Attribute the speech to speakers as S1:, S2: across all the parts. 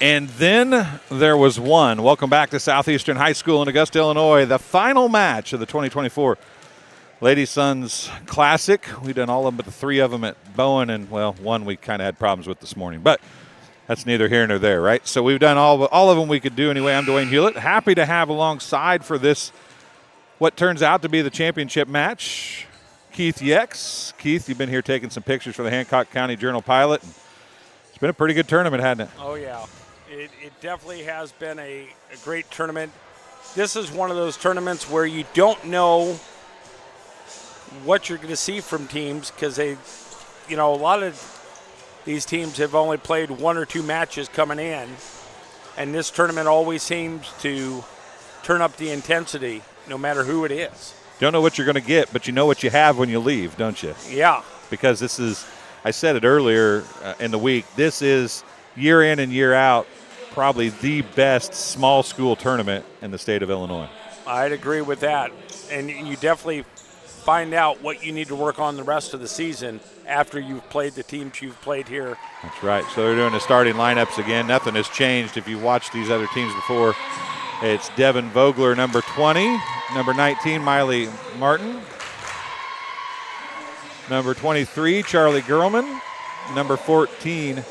S1: And then there was one. Welcome back to Southeastern High School in Augusta, Illinois. The final match of the 2024 Ladies Sons Classic. We've done all of them but the three of them at Bowen, and, well, one we kind of had problems with this morning. But that's neither here nor there, right? So we've done all of them we could do anyway. I'm Dwayne Hulett. Happy to have alongside for this what turns out to be the championship match, Keith Yex. Keith, you've been here taking some pictures for the Hancock County Journal-Pilot. It's been a pretty good tournament, hasn't it?
S2: Oh, yeah. It definitely has been a great tournament. This is one of those tournaments where you don't know what you're going to see from teams because a lot of these teams have only played one or two matches coming in, and this tournament always seems to turn up the intensity no matter who it is.
S1: Don't know what you're going to get, but you know what you have when you leave, don't you?
S2: Yeah.
S1: Because this is, I said it earlier in the week, this is year in and year out probably the best small school tournament in the state of Illinois.
S2: I'd agree with that. And you definitely find out what you need to work on the rest of the season after you've played the teams you've played here.
S1: That's right. So they're doing the starting lineups again. Nothing has changed if you've watched these other teams before. It's Devin Vogler, number 20. Number 19, Miley Martin. Number 23, Charlie Gerlman. Number 14,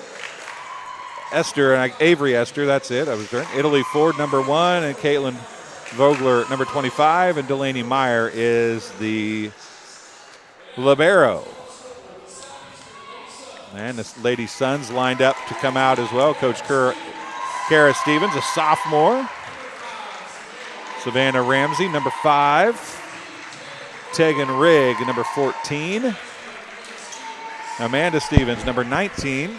S1: Avery Esther, that's it. I was right. Italy Ford, number 1, and Caitlin Vogler, number 25, and Delaney Meyer is the libero. And the Lady Suns lined up to come out as well. Coach Kara Stevens, a sophomore. Savannah Ramsey, number 5. Tegan Rigg, number 14. Amanda Stevens, number 19.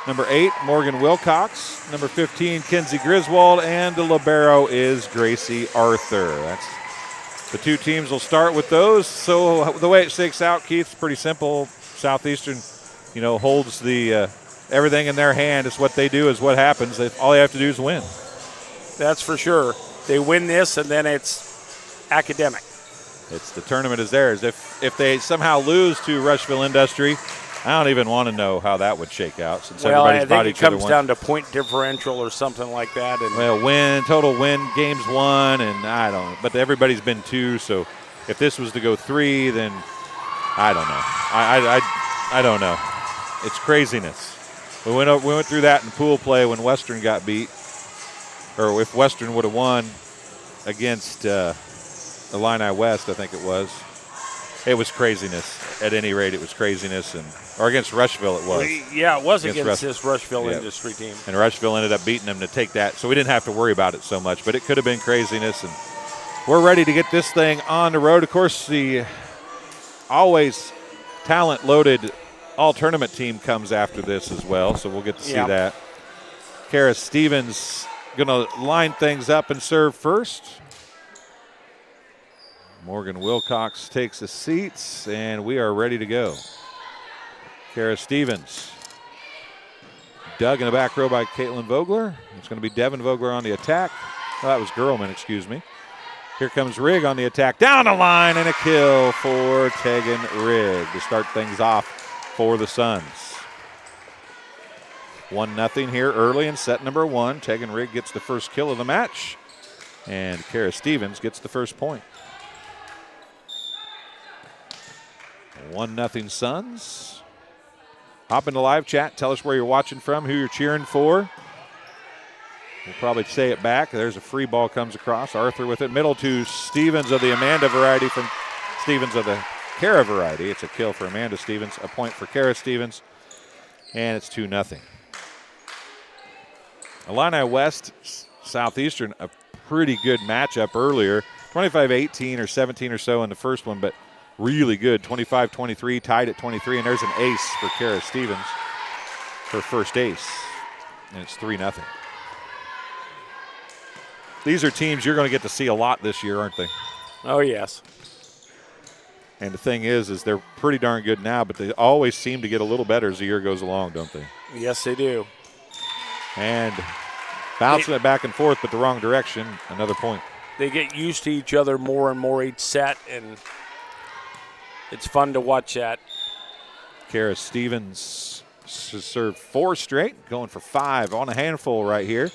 S1: Number 8, Morgan Wilcox. Number 15, Kenzie Griswold. And the libero is Gracie Arthur. That's the two teams will start with those. So the way it shakes out, Keith, it's pretty simple. Southeastern, holds the everything in their hand. It's what they do is what happens. All they have to do is win.
S2: That's for sure. They win this, and then it's academic.
S1: It's the tournament is theirs. If they somehow lose to Rushville Industry, I don't even want to know how that would shake out since everybody's bought each other.
S2: It comes down to point differential or something like that.
S1: And total win, games won, and I don't know. But everybody's been 2, so if this was to go 3, then I don't know. I don't know. It's craziness. We went through that in pool play when Western got beat, or if Western would have won against Illini West, I think it was. It was craziness. At any rate, it was craziness, or against Rushville it was.
S2: Yeah, it was against this Rushville Industry team.
S1: And Rushville ended up beating them to take that, so we didn't have to worry about it so much. But it could have been craziness, and we're ready to get this thing on the road. Of course, the always talent-loaded all-tournament team comes after this as well, so we'll get to see that. Kara Stevens going to line things up and serve first. Morgan Wilcox takes the seats, and we are ready to go. Kara Stevens. Dug in the back row by Caitlin Vogler. It's going to be Devin Vogler on the attack. Oh, that was Gerlman, excuse me. Here comes Rigg on the attack. Down the line, and a kill for Tegan Rigg to start things off for the Suns. 1-0 here early in set number 1. Tegan Rigg gets the first kill of the match, and Kara Stevens gets the first point. 1-0 Suns. Hop into live chat. Tell us where you're watching from, who you're cheering for. We'll probably say it back. There's a free ball comes across. Arthur with it. Middle to Stevens of the Amanda variety from Stevens of the Kara variety. It's a kill for Amanda Stevens. A point for Kara Stevens. And it's 2-0. Illini West, Southeastern, a pretty good matchup earlier. 25-18 or 17 or so in the first one, but really good. 25-23, tied at 23, and there's an ace for Kara Stevens, her first ace, and it's 3-0. These are teams you're going to get to see a lot this year, aren't they?
S2: Oh, yes.
S1: And the thing is they're pretty darn good now, but they always seem to get a little better as the year goes along, don't they?
S2: Yes, they do.
S1: And bouncing it back and forth, but the wrong direction, another point.
S2: They get used to each other more and more each set, and it's fun to watch that.
S1: Kara Stevens served 4 straight, going for 5 on a handful right here.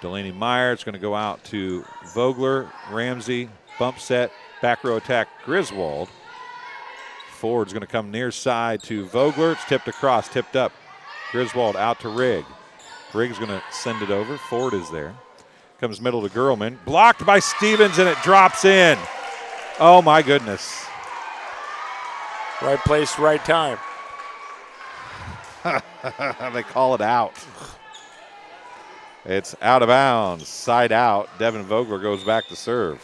S1: Delaney Meyer, it's going to go out to Vogler, Ramsey, bump set, back row attack, Griswold. Ford's going to come near side to Vogler. It's tipped across, tipped up. Griswold out to Rigg. Rigg's going to send it over. Ford is there. Comes middle to Gerlman. Blocked by Stevens, and it drops in. Oh, my goodness.
S2: Right place, right time.
S1: They call it out. It's out of bounds. Side out. Devin Vogler goes back to serve.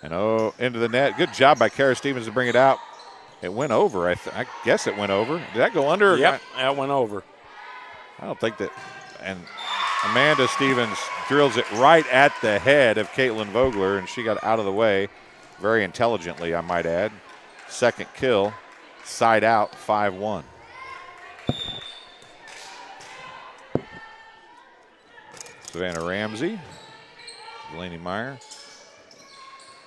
S1: And into the net. Good job by Kara Stevens to bring it out. It went over. I guess it went over. Did that go under?
S2: Yep, that went over.
S1: I don't think that. And Amanda Stevens drills it right at the head of Caitlin Vogler, and she got out of the way very intelligently, I might add. Second kill. Side out, 5-1. Savannah Ramsey. Delaney Meyer.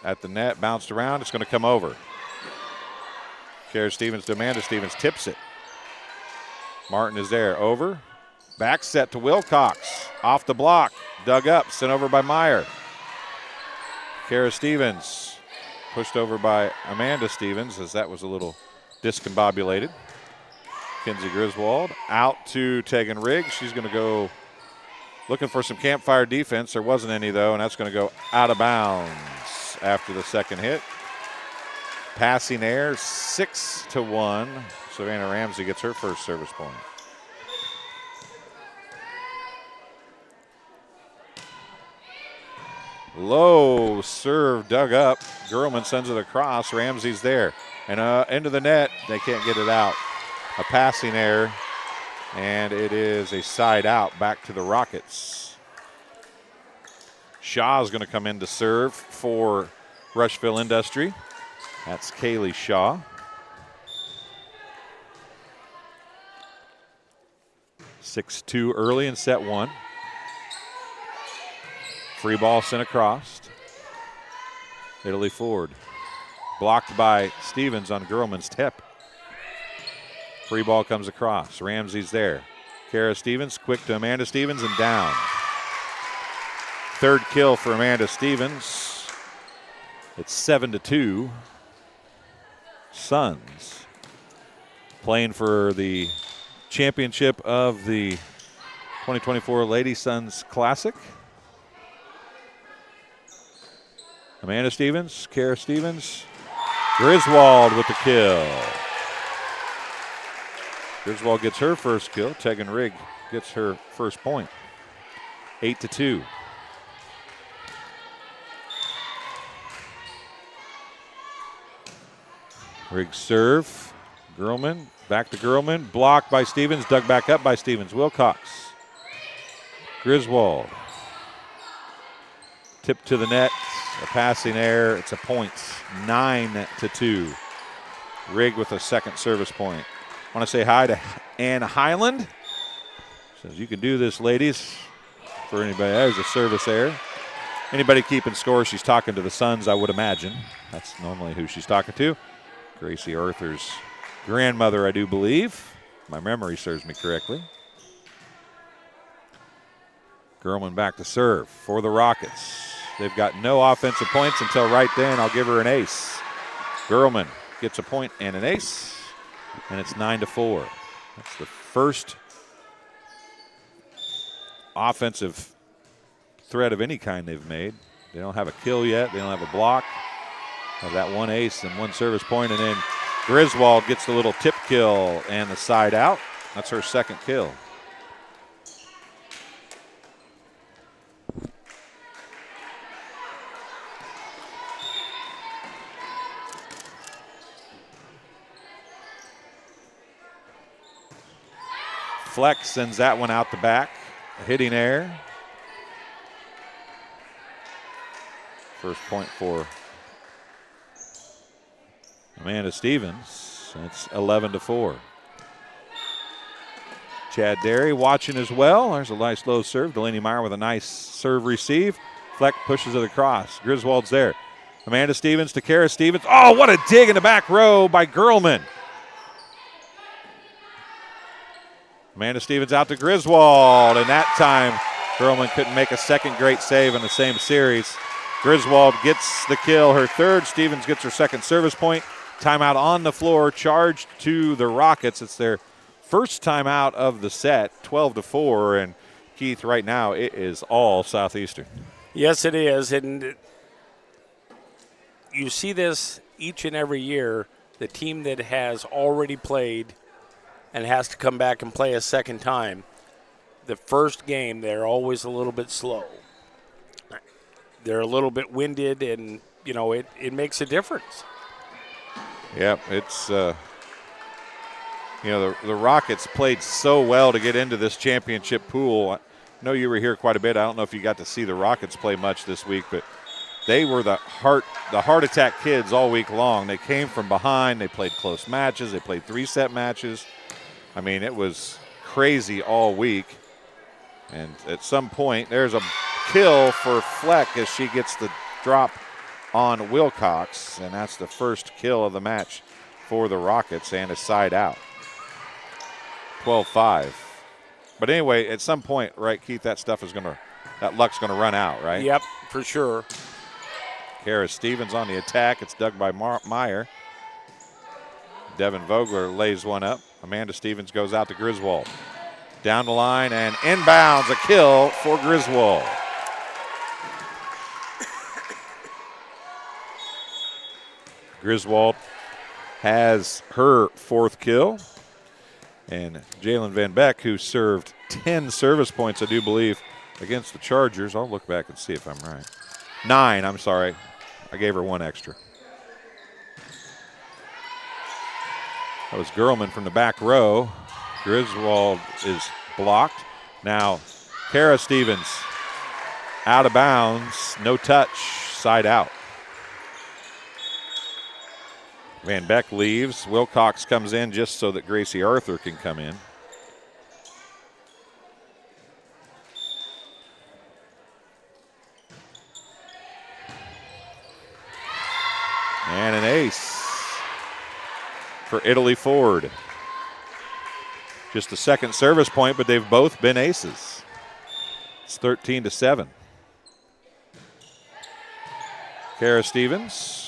S1: At the net, bounced around. It's going to come over. Kara Stevens to Amanda Stevens, tips it. Martin is there, over. Back set to Wilcox. Off the block, dug up, sent over by Meyer. Kara Stevens pushed over by Amanda Stevens as that was a little discombobulated. Kinsey Griswold out to Tegan Rigg. She's going to go looking for some campfire defense. There wasn't any, though, and that's going to go out of bounds after the second hit. Passing air, 6-1. Savannah Ramsey gets her first service point. Low serve dug up. Gerlman sends it across. Ramsey's there. And into the net. They can't get it out. A passing error. And it is a side out back to the Rockets. Shaw's going to come in to serve for Rushville Industry. That's Kaylee Shaw. 6-2 early in set 1. Free ball sent across. Italy Ford. Blocked by Stevens on Gerlman's tip. Free ball comes across. Ramsey's there. Kara Stevens quick to Amanda Stevens and down. Third kill for Amanda Stevens. It's 7-2. Suns playing for the championship of the 2024 Lady Suns Classic. Amanda Stevens, Kara Stevens, Griswold with the kill. Griswold gets her first kill. Tegan Rigg gets her first point. 8-2. Rigg serve. Gerlman, back to Gerlman. Blocked by Stevens, dug back up by Stevens. Wilcox. Griswold. Tip to the net. A passing error. It's a point. 9-2. Rigg with a second service point. I want to say hi to Ann Highland. Says, you can do this, ladies. For anybody, there's a service error. Anybody keeping score, she's talking to the Suns, I would imagine. That's normally who she's talking to. Gracie Arthur's grandmother, I do believe. My memory serves me correctly. Gerlman back to serve for the Rockets. They've got no offensive points until right then. I'll give her an ace. Gerlman gets a point and an ace, and it's 9-4. That's the first offensive threat of any kind they've made. They don't have a kill yet. They don't have a block. Have that one ace and one service point, and then Griswold gets the little tip kill and the side out. That's her second kill. Fleck sends that one out the back. A hitting error. First point for Amanda Stevens. It's 11-4. Chad Derry watching as well. There's a nice low serve. Delaney Meyer with a nice serve receive. Fleck pushes it across. Griswold's there. Amanda Stevens to Kara Stevens. Oh, what a dig in the back row by Girlman. Amanda Stevens out to Griswold, and that time Girlman couldn't make a second great save in the same series. Griswold gets the kill, her third. Stevens gets her second service point. Timeout on the floor, charged to the Rockets. It's their first timeout of the set, 12-4, and Keith, right now it is all Southeastern.
S2: Yes, it is, and you see this each and every year. The team that has already played and has to come back and play a second time, the first game they're always a little bit slow. They're a little bit winded, and, it makes a difference.
S1: Yep, it's, the Rockets played so well to get into this championship pool. I know you were here quite a bit. I don't know if you got to see the Rockets play much this week, but they were the heart attack kids all week long. They came from behind. They played close matches. They played 3-set matches. I mean, it was crazy all week. And at some point, there's a kill for Fleck as she gets the drop on Wilcox, and that's the first kill of the match for the Rockets and a side out. 12-5. But anyway, at some point, right, Keith, that luck's gonna run out, right?
S2: Yep, for sure.
S1: Kara Stevens on the attack. It's dug by Meyer. Devin Vogler lays one up. Amanda Stevens goes out to Griswold. Down the line and inbounds, a kill for Griswold. Griswold has her fourth kill. And Jalen Van Beck, who served 10 service points, I do believe, against the Chargers. I'll look back and see if I'm right. 9, I'm sorry. I gave her one extra. That was Girlman from the back row. Griswold is blocked. Now, Kara Stevens out of bounds, no touch, side out. Van Beck leaves. Wilcox comes in just so that Gracie Arthur can come in. And an ace for Italy Ford. Just the second service point, but they've both been aces. It's 13-7. Kara Stevens.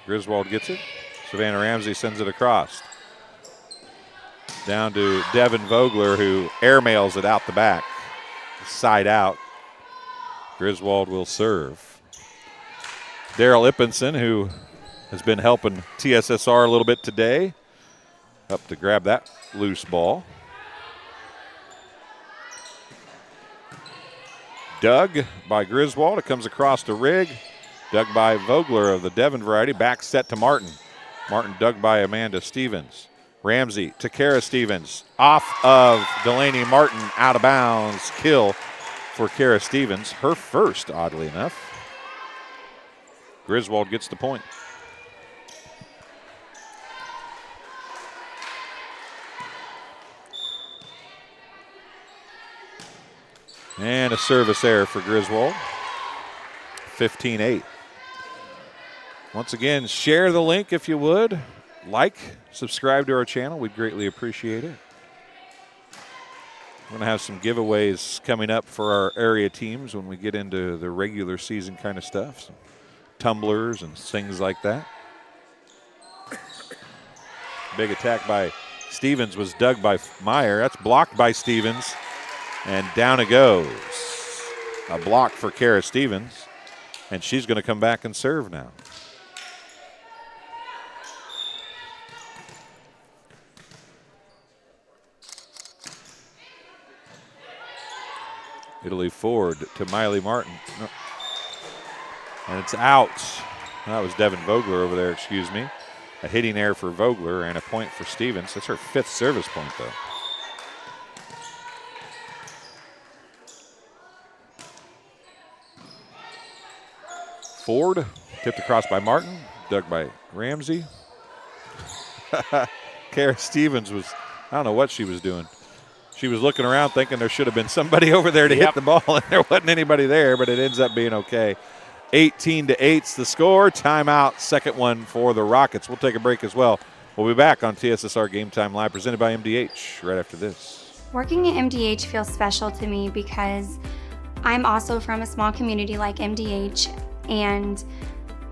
S1: Griswold gets it. Savannah Ramsey sends it across. Down to Devin Vogler, who airmails it out the back. Side out. Griswold will serve. Daryl Ippinson, who has been helping TSSR a little bit today, up to grab that loose ball. Dug by Griswold. It comes across the rig. Dug by Vogler of the Devon variety. Back set to Martin. Martin dug by Amanda Stevens. Ramsey to Kara Stevens. Off of Delaney Martin, out of bounds. Kill for Kara Stevens. Her first, oddly enough. Griswold gets the point. And a service error for Griswold. 15-8. Once again, share the link if you would. Like, subscribe to our channel. We'd greatly appreciate it. We're going to have some giveaways coming up for our area teams when we get into the regular season kind of stuff. Some tumblers and things like that. Big attack by Stevens was dug by Meyer. That's blocked by Stevens. And down it goes. A block for Kara Stevens. And she's going to come back and serve now. Italy Ford to Miley Martin. No. And it's out. That was Devin Vogler over there, excuse me. A hitting error for Vogler and a point for Stevens. That's her fifth service point, though. Ford tipped across by Martin, dug by Ramsey. Kara Stevens was, I don't know what she was doing. She was looking around thinking there should have been somebody over there to hit the ball, and there wasn't anybody there, but it ends up being okay. 18-8's the score. Timeout, second one for the Rockets. We'll take a break as well. We'll be back on TSSR Game Time Live, presented by MDH, right after this.
S3: Working at MDH feels special to me because I'm also from a small community like MDH, and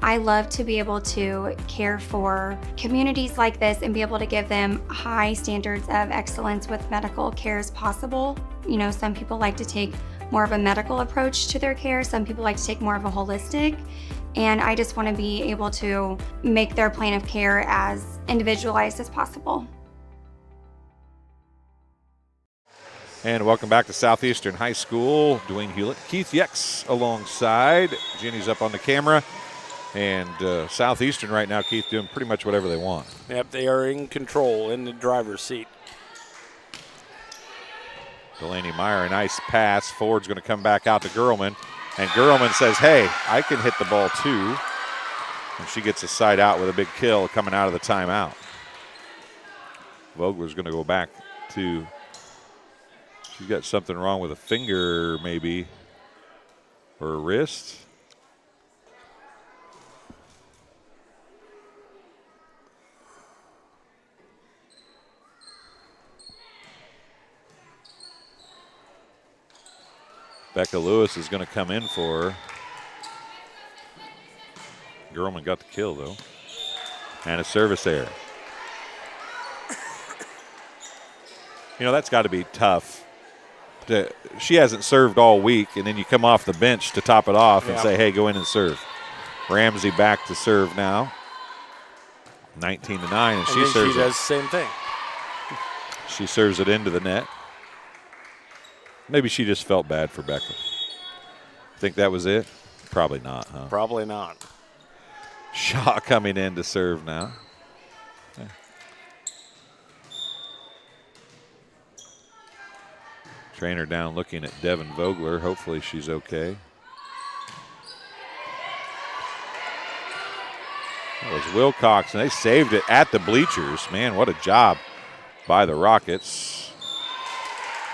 S3: I love to be able to care for communities like this and be able to give them high standards of excellence with medical care as possible. You know, some people like to take more of a medical approach to their care. Some people like to take more of a holistic. And I just want to be able to make their plan of care as individualized as possible.
S1: And welcome back to Southeastern High School. Dwayne Hulett, Keith Yex alongside. Jenny's up on the camera. And Southeastern right now, Keith, doing pretty much whatever they want.
S2: Yep, they are in control in the driver's seat.
S1: Delaney Meyer, a nice pass. Ford's going to come back out to Gerlman. And Gerlman says, hey, I can hit the ball too. And she gets a side out with a big kill coming out of the timeout. Vogler's going to go back to, she's got something wrong with a finger maybe, or a wrist. Becca Lewis is going to come in for her. Gerlman got the kill, though. And a service error. You know, that's got to be tough. She hasn't served all week, and then you come off the bench to top it off and say, hey, go in and serve. Ramsey back to serve now. 19-9, and she serves
S2: she does the same thing.
S1: She serves it into the net. Maybe she just felt bad for Becca. Think that was it? Probably not, huh?
S2: Probably not.
S1: Shaw coming in to serve now. Yeah. Trainer down looking at Devin Vogler. Hopefully she's okay. That was Wilcox, and they saved it at the bleachers. Man, what a job by the Rockets.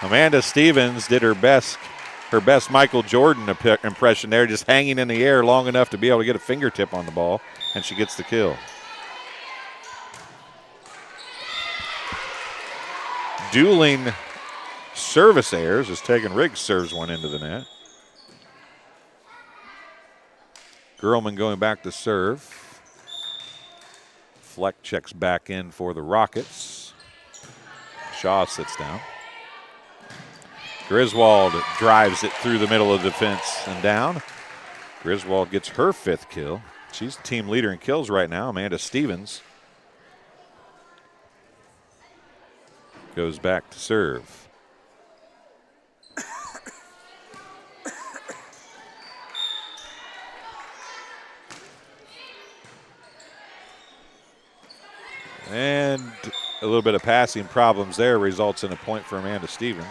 S1: Amanda Stevens did her best Michael Jordan impression there, just hanging in the air long enough to be able to get a fingertip on the ball, and she gets the kill. Dueling service errors as Tegan Riggs serves one into the net. Gerlman going back to serve. Fleck checks back in for the Rockets. Shaw sits down. Griswold drives it through the middle of the defense and down. Griswold gets her 5th kill. She's the team leader in kills right now. Amanda Stevens goes back to serve. And a little bit of passing problems there results in a point for Amanda Stevens.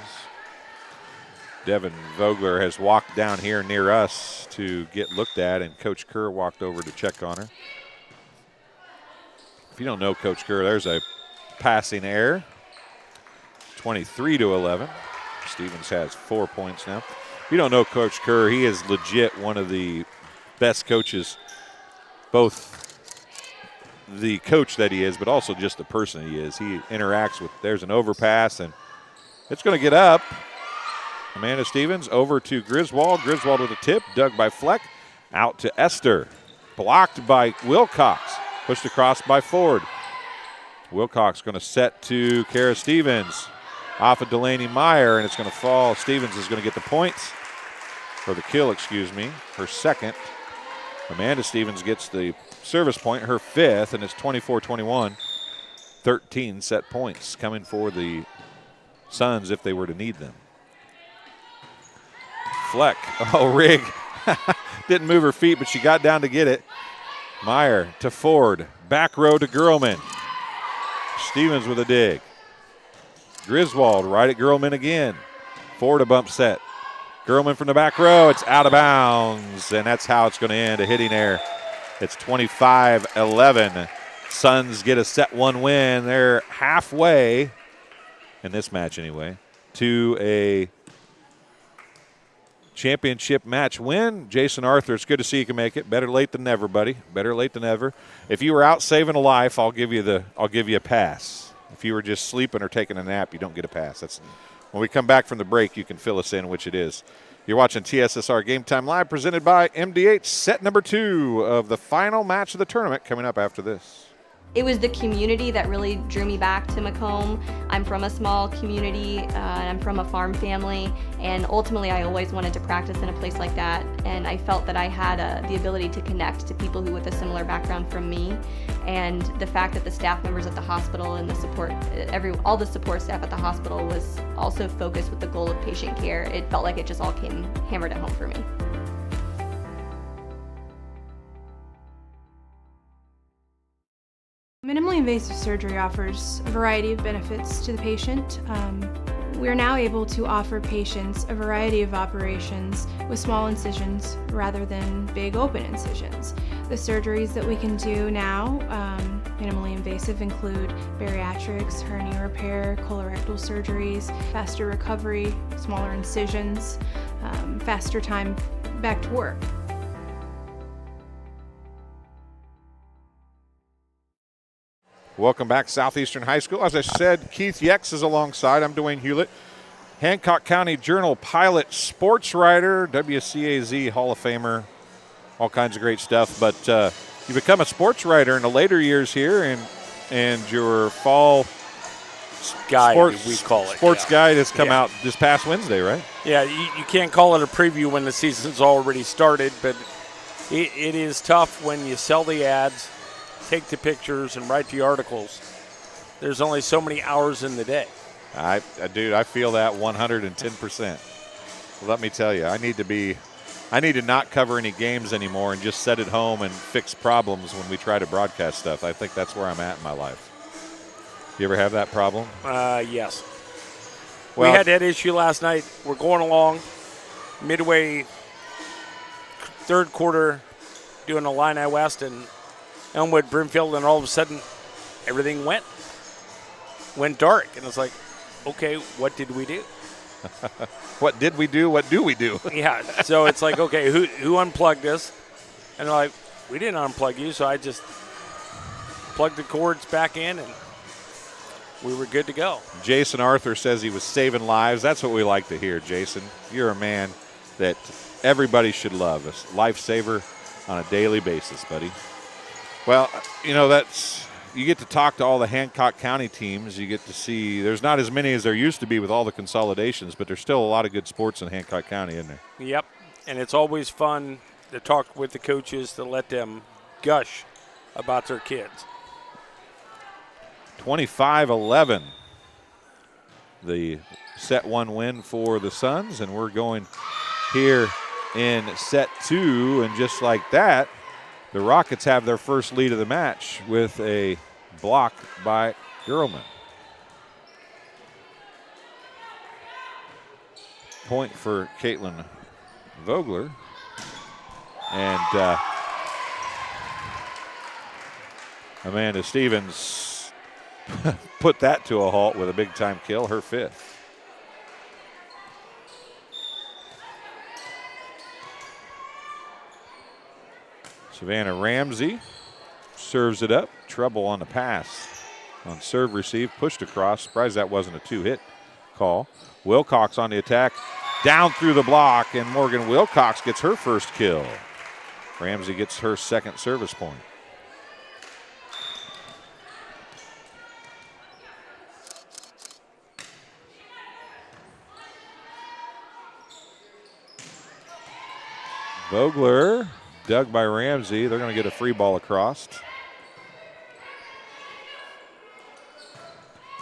S1: Devin Vogler has walked down here near us to get looked at, and Coach Kerr walked over to check on her. If you don't know Coach Kerr, there's a passing error. 23-11. Stevens has 4 points now. If you don't know Coach Kerr, he is legit one of the best coaches, both the coach that he is, but also just the person he is. He interacts with, there's an overpass, and it's going to get up. Amanda Stevens over to Griswold. Griswold with a tip, dug by Fleck. Out to Esther. Blocked by Wilcox. Pushed across by Ford. Wilcox going to set to Kara Stevens. Off of Delaney Meyer, and it's going to fall. Stevens is going to get the points, or the kill, excuse me, her 2nd. Amanda Stevens gets the service point, her 5th, and it's 24-21. 13 set points coming for the Suns if they were to need them. Fleck, Rigg didn't move her feet, but she got down to get it. Meyer to Ford, back row to Gerlman. Stevens with a dig. Griswold right at Gerlman again. Ford a bump set. Gerlman from the back row, it's out of bounds, and that's how it's going to end, a hitting error. It's 25-11. Suns get a set 1 win. They're halfway, in this match anyway, to a championship match win. Jason Arthur, it's good to see you can make it. Better late than never, buddy. Better late than never. If you were out saving a life, I'll give you a pass. If you were just sleeping or taking a nap, you don't get a pass. That's when we come back from the break, you can fill us in which it is. You're watching TSSR Game Time Live, presented by MDH. Set number 2 of the final match of the tournament coming up after this.
S4: It was the community that really drew me back to Macomb. I'm from a small community, and I'm from a farm family, and ultimately I always wanted to practice in a place like that, and I felt that I had the ability to connect to people who with a similar background from me, and the fact that the staff members at the hospital and the support, all the support staff at the hospital was also focused with the goal of patient care. It felt like it just all came hammered at home for me.
S5: Minimally invasive surgery offers a variety of benefits to the patient. We're now able to offer patients a variety of operations with small incisions rather than big open incisions. The surgeries that we can do now, minimally invasive, include bariatrics, hernia repair, colorectal surgeries, faster recovery, smaller incisions, faster time back to work.
S1: Welcome back, Southeastern High School. As I said, Keith Yex is alongside. I'm Dwayne Hulett, Hancock County Journal pilot, sports writer, WCAZ Hall of Famer, all kinds of great stuff. But you become a sports writer in the later years here, and your fall
S2: guide,
S1: sports,
S2: we call it.
S1: Sports guide has come out this past Wednesday, right?
S2: Yeah, you can't call it a preview when the season's already started, but it is tough when you sell the ads, take the pictures, and write the articles. There's only so many hours in the day.
S1: Dude, I feel that 110%. Let me tell you, I need to not cover any games anymore and just sit at home and fix problems when we try to broadcast stuff. I think that's where I'm at in my life. You ever have that problem?
S2: Yes.
S1: Well,
S2: we had that issue last night. We're going along midway third quarter doing Illini West and Elmwood Brimfield, and all of a sudden everything went dark, and it's like, okay, what did we do?
S1: What did we do? What do we do?
S2: Yeah, so it's like, okay, who unplugged us? And they're like, we didn't unplug you, so I just plugged the cords back in, and we were good to go.
S1: Jason Arthur says he was saving lives. That's what we like to hear, Jason. You're a man that everybody should love, a lifesaver on a daily basis, buddy. Well, you know, you get to talk to all the Hancock County teams. You get to see there's not as many as there used to be with all the consolidations, but there's still a lot of good sports in Hancock County, isn't there?
S2: Yep, and it's always fun to talk with the coaches, to let them gush about their kids.
S1: 25-11, the set 1 win for the Suns, and we're going here in set 2, and just like that, the Rockets have their first lead of the match with a block by Gerlman. Point for Caitlin Vogler. And Amanda Stevens put that to a halt with a big-time kill, her 5th. Savannah Ramsey serves it up. Trouble on the pass. On serve receive, pushed across. Surprised that wasn't a 2-hit call. Wilcox on the attack. Down through the block, and Morgan Wilcox gets her first kill. Ramsey gets her second service point. Vogler, dug by Ramsey. They're going to get a free ball across.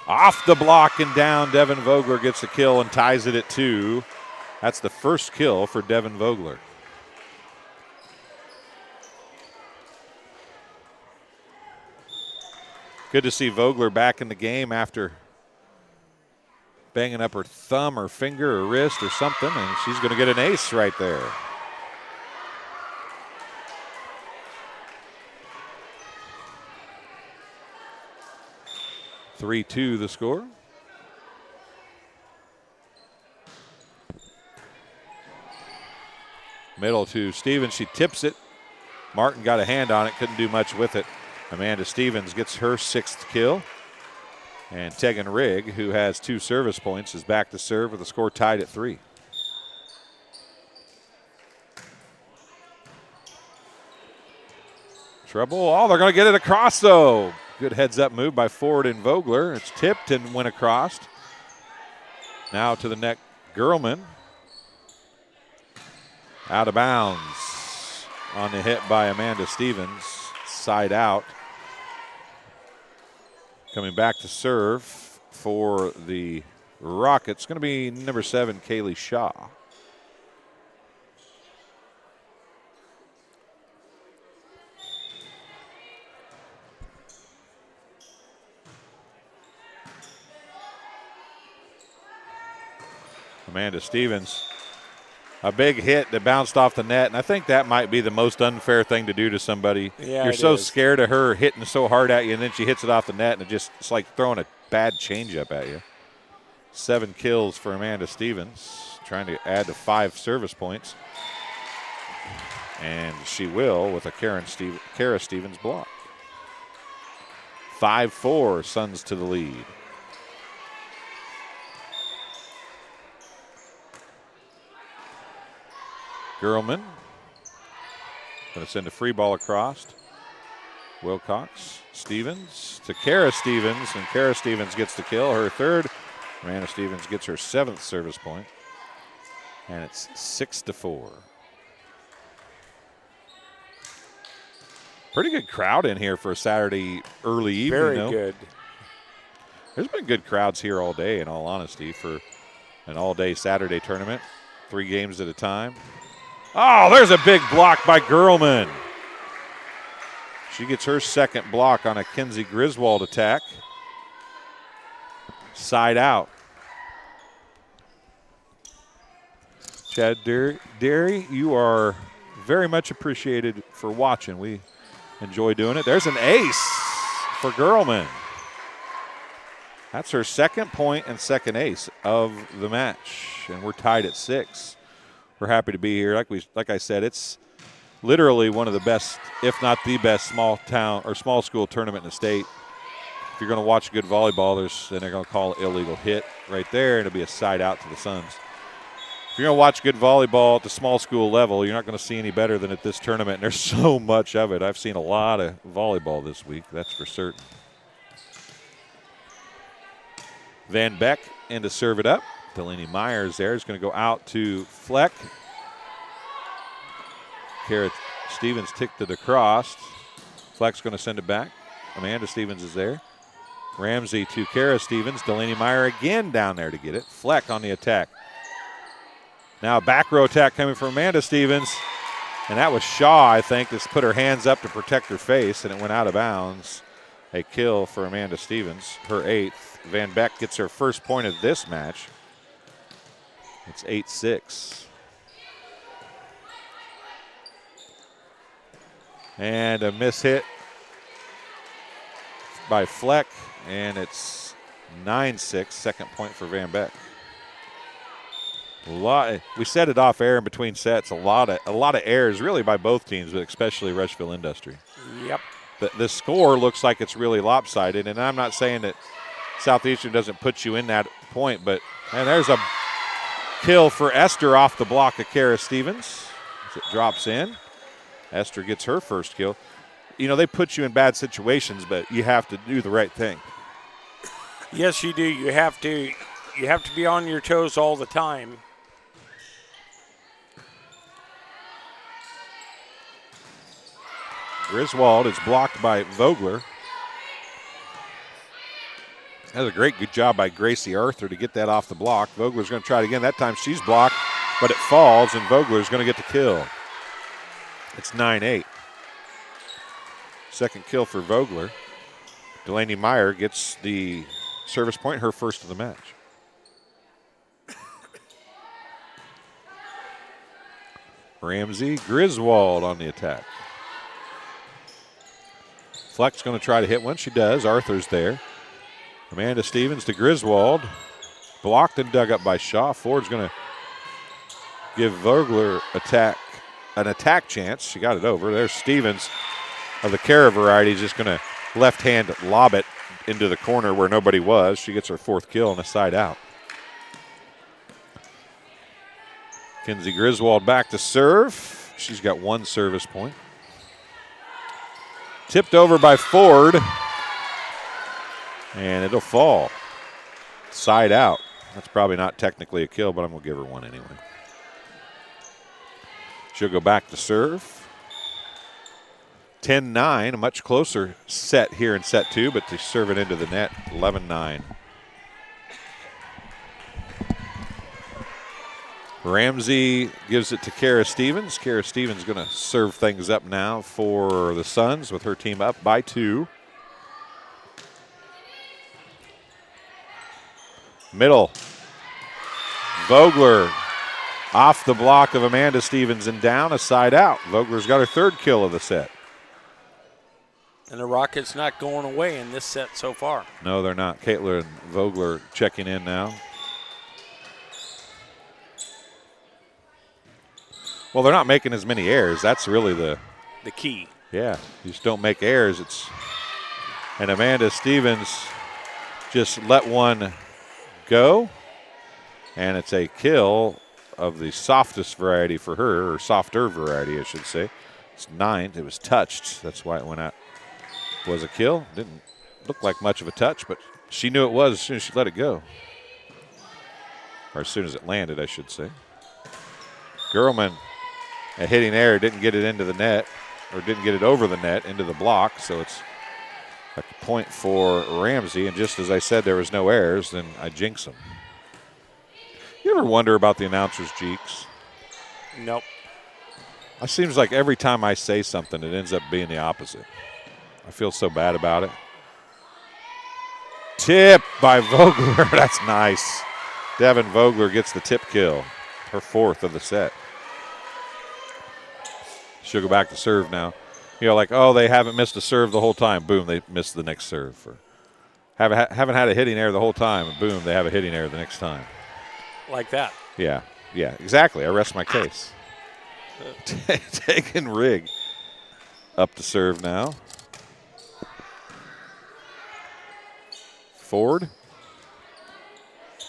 S1: Off the block and down, Devin Vogler gets a kill and ties it at 2. That's the first kill for Devin Vogler. Good to see Vogler back in the game after banging up her thumb or finger or wrist or something, and she's going to get an ace right there. (3-2) the score. Middle to Stevens. She tips it. Martin got a hand on it, couldn't do much with it. Amanda Stevens gets her 6th kill. And Tegan Rigg, who has 2 service points, is back to serve with the score tied at 3. Trouble. Oh, they're going to get it across, though. Good heads-up move by Ford and Vogler. It's tipped and went across. Now to the net, Girlman. Out of bounds on the hit by Amanda Stevens. Side out. Coming back to serve for the Rockets. Going to be number 7, Kaylee Shaw. Amanda Stevens, a big hit that bounced off the net, and I think that might be the most unfair thing to do to somebody.
S2: Yeah,
S1: you're so scared of her hitting so hard at you, and then she hits it off the net, and it's like throwing a bad changeup at you. 7 kills for Amanda Stevens, trying to add to 5 service points. And she will with a Kara Stevens block. 5-4, Suns to the lead. Girlman going to send a free ball across. Wilcox, Stevens to Kara Stevens, and Kara Stevens gets the kill, her 3rd. Amanda Stevens gets her 7th service point, and it's 6-4. Pretty good crowd in here for a Saturday early evening.
S2: Very good.
S1: There's been good crowds here all day, in all honesty, for an all-day Saturday tournament. 3 games at a time. Oh, there's a big block by Girlman. She gets her 2nd block on a Kenzie Griswold attack. Side out. Chad Derry, you are very much appreciated for watching. We enjoy doing it. There's an ace for Girlman. That's her 2nd point and 2nd ace of the match, and we're tied at 6. We're happy to be here. Like I said, it's literally one of the best, if not the best, small town or small school tournament in the state. If you're going to watch good volleyball, then they're going to call it illegal hit right there, and it'll be a side out to the Suns. If you're going to watch good volleyball at the small school level, you're not going to see any better than at this tournament, and there's so much of it. I've seen a lot of volleyball this week, that's for certain. Van Beck in to serve it up. Delaney Myers there is going to go out to Fleck. Kara Stevens ticked it across. Fleck's going to send it back. Amanda Stevens is there. Ramsey to Kara Stevens. Delaney Meyer again down there to get it. Fleck on the attack. Now a back row attack coming from Amanda Stevens. And that was Shaw, I think, that's put her hands up to protect her face, and it went out of bounds. A kill for Amanda Stevens, her 8th. Van Beck gets her 1st point of this match. It's 8-6. And a miss hit by Fleck, and it's 9-6, 2nd point for Van Beck. We set it off air in between sets. A lot of errors, really, by both teams, but especially Rushville Industry.
S2: Yep.
S1: The score looks like it's really lopsided, and I'm not saying that Southeastern doesn't put you in that point, but and there's a kill for Esther off the block of Kara Stevens as it drops in. Esther gets her 1st kill. You know, they put you in bad situations, but you have to do the right thing.
S2: Yes, you do. You have to be on your toes all the time.
S1: Griswold is blocked by Vogler. That was a good job by Gracie Arthur to get that off the block. Vogler's going to try it again. That time she's blocked, but it falls, and Vogler's going to get the kill. It's 9-8. 2nd kill for Vogler. Delaney Meyer gets the service point, her 1st of the match. Ramsey, Griswold on the attack. Fleck's going to try to hit one. She does. Arthur's there. Amanda Stevens to Griswold. Blocked and dug up by Shaw. Ford's going to give Vogler attack an attack chance. She got it over. There's Stevens of the Kara variety, just going to left-hand lob it into the corner where nobody was. She gets her 4th kill on a side out. Kinsey Griswold back to serve. She's got 1 service point. Tipped over by Ford. And it'll fall. Side out. That's probably not technically a kill, but I'm going to give her 1 anyway. She'll go back to serve. 10-9, a much closer set here in set 2, but to serve it into the net, 11-9. Ramsey gives it to Kara Stevens. Kara Stevens going to serve things up now for the Suns with her team up by 2. Middle. Vogler off the block of Amanda Stevens and down, a side out. Vogler's got her 3rd kill of the set.
S2: And the Rockets not going away in this set so far.
S1: No, they're not. Caitlin Vogler checking in now. Well, they're not making as many errors. That's really the
S2: key.
S1: Yeah, you just don't make errors. And Amanda Stevens just let one go, and it's a kill of the softest variety for her, or softer variety, I should say. It's 9. It was touched. That's why it went out. Was a kill. Didn't look like much of a touch, but she knew it was as soon as she let it go. Or as soon as it landed, I should say. Gerlman, a hitting error, didn't get it into the net, or didn't get it over the net into the block, so it's a point for Ramsey. And just as I said, there was no errors, then I jinx them. You ever wonder about the announcers' cheeks?
S2: Nope.
S1: It seems like every time I say something, it ends up being the opposite. I feel so bad about it. Tip by Vogler. That's nice. Devin Vogler gets the tip kill, her 4th of the set. She'll go back to serve now. You know, like, oh, they haven't missed a serve the whole time. Boom, they missed the next serve. Or haven't had a hitting error the whole time. And boom, they have a hitting error the next time.
S2: Like that.
S1: Yeah, exactly. I rest my case. Taking Rigg up to serve now. Ford.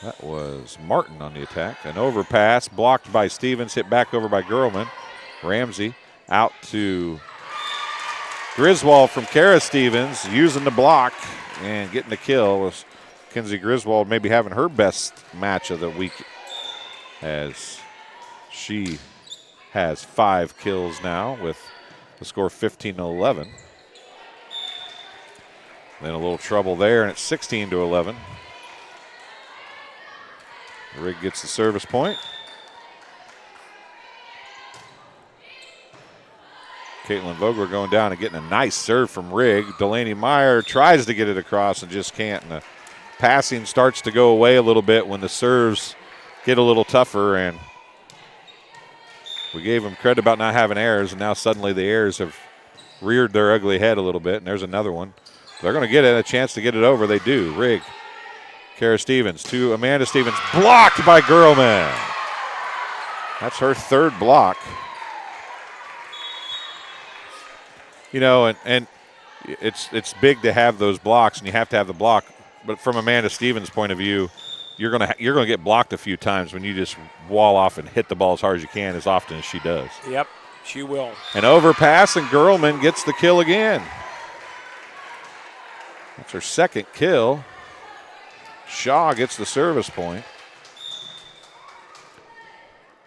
S1: That was Martin on the attack. An overpass blocked by Stevens, hit back over by Gerlman. Ramsey out to Griswold from Kara Stevens, using the block and getting the kill. Was Kinsey Griswold maybe having her best match of the week, as she has 5 kills now with the score 15-11. Then a little trouble there, and it's 16-11. Rigg gets the service point. Caitlin Vogler going down and getting a nice serve from Rigg. Delaney Meyer tries to get it across and just can't. And the passing starts to go away a little bit when the serves get a little tougher. And we gave them credit about not having errors, and now suddenly the errors have reared their ugly head a little bit. And there's another one. They're going to get it, a chance to get it over. They do. Rigg. Kara Stevens to Amanda Stevens. Blocked by Gerlman. That's her 3rd block. You know, and it's big to have those blocks, and you have to have the block. But from Amanda Stevens' point of view, you're gonna get blocked a few times when you just wall off and hit the ball as hard as you can, as often as she does.
S2: Yep, she will.
S1: An overpass, and Gerlman gets the kill again. That's her 2nd kill. Shaw gets the service point.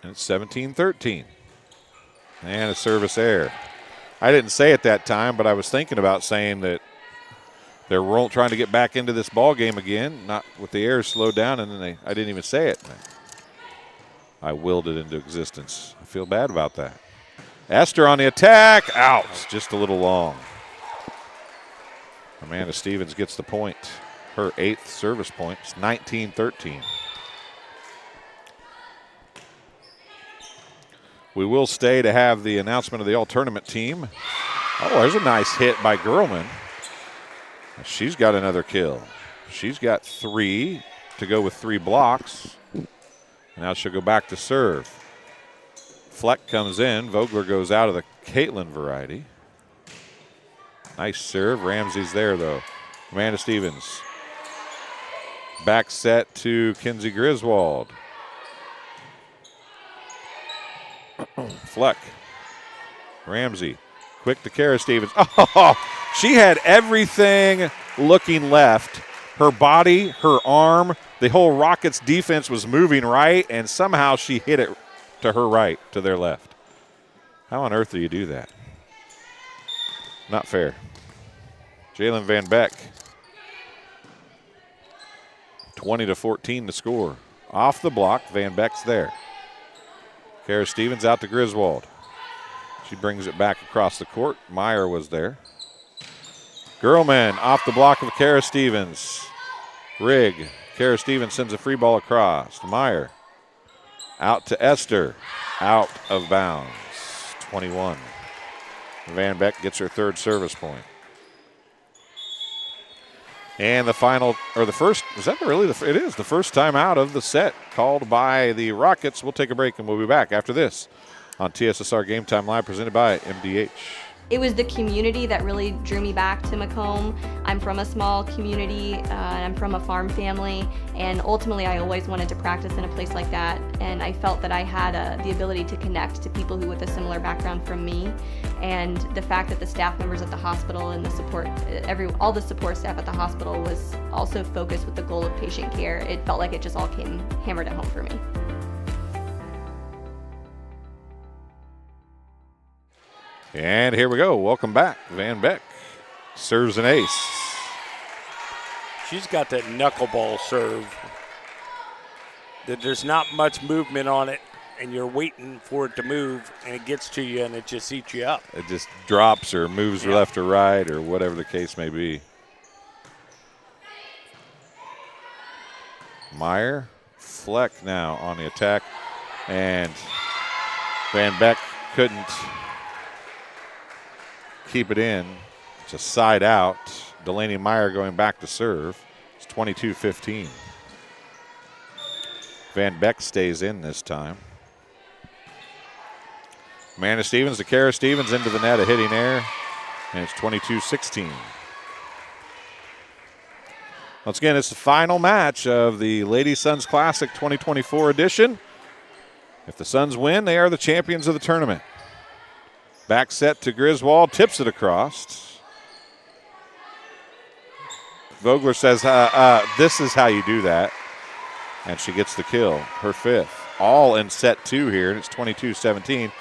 S1: And it's 17-13. And a service error. I didn't say it that time, but I was thinking about saying that they're trying to get back into this ball game again, not with the errors slowed down, and then I didn't even say it. I willed it into existence. I feel bad about that. Esther on the attack. Out. Just a little long. Amanda Stevens gets the point. Her 8th service point. It's 19-13. We will stay to have the announcement of the all-tournament team. Oh, there's a nice hit by Gerlman. She's got another kill. She's got 3 to go with 3 blocks. Now she'll go back to serve. Fleck comes in. Vogler goes out of the Caitlin variety. Nice serve. Ramsey's there, though. Amanda Stevens. Back set to Kinsey Griswold. Fleck. Ramsey. Quick to Kara Stevens. Oh, she had everything looking left. Her body, her arm, the whole Rockets defense was moving right, and somehow she hit it to her right, to their left. How on earth do you do that? Not fair. Jalen Van Beck. 20-14 to score. Off the block, Van Beck's there. Kara Stevens out to Griswold. She brings it back across the court. Meyer was there. Girlman off the block of Kara Stevens. Rigg. Kara Stevens sends a free ball across. Meyer. Out to Esther. Out of bounds. 21. Van Beck gets her third service point. And the final, or the first, is that really the, it is the first time out of the set called by the Rockets. We'll take a break and we'll be back after this on TSSR Game Time Live presented by MDH.
S4: It was the community that really drew me back to Macomb. I'm from a small community, and I'm from a farm family, and ultimately I always wanted to practice in a place like that, and I felt that I had the ability to connect to people who with a similar background from me, and the fact that the staff members at the hospital and the support, all the support staff at the hospital was also focused with the goal of patient care. It felt like it just all came hammered at home for me.
S1: And here we go. Welcome back. Van Beck serves an ace.
S2: She's got that knuckleball serve. That there's not much movement on it, and you're waiting for it to move, and it gets to you, and it just eats you up.
S1: It just drops or moves left or right or whatever the case may be. Meyer, Fleck now on the attack, and Van Beck couldn't keep it in. It's a side out. Delaney Meyer going back to serve. It's 22-15. Van Beck stays in this time. Amanda Stevens to Kara Stevens into the net, a hitting error, and it's 22-16. Once again, it's the final match of the Lady Suns Classic 2024 edition. If the Suns win, they are the champions of the tournament. Back set to Griswold, tips it across. Vogler says, this is how you do that. And she gets the kill, her fifth. All in set two here, and it's 22-17.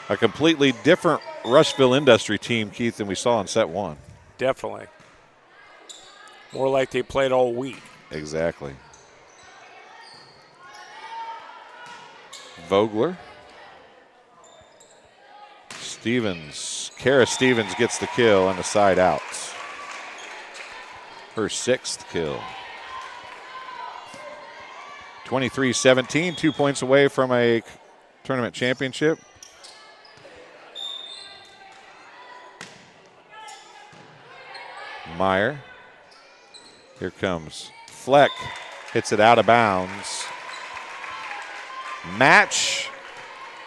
S1: A completely different Rushville Industry team, Keith, than we saw in set one.
S2: Definitely. More like they played all week.
S1: Exactly. Vogler. Stevens, Kara Stevens gets the kill and the side out. Her sixth kill. 23-17, 2 points away from a tournament championship. Meyer. Here comes Fleck. Hits it out of bounds. Match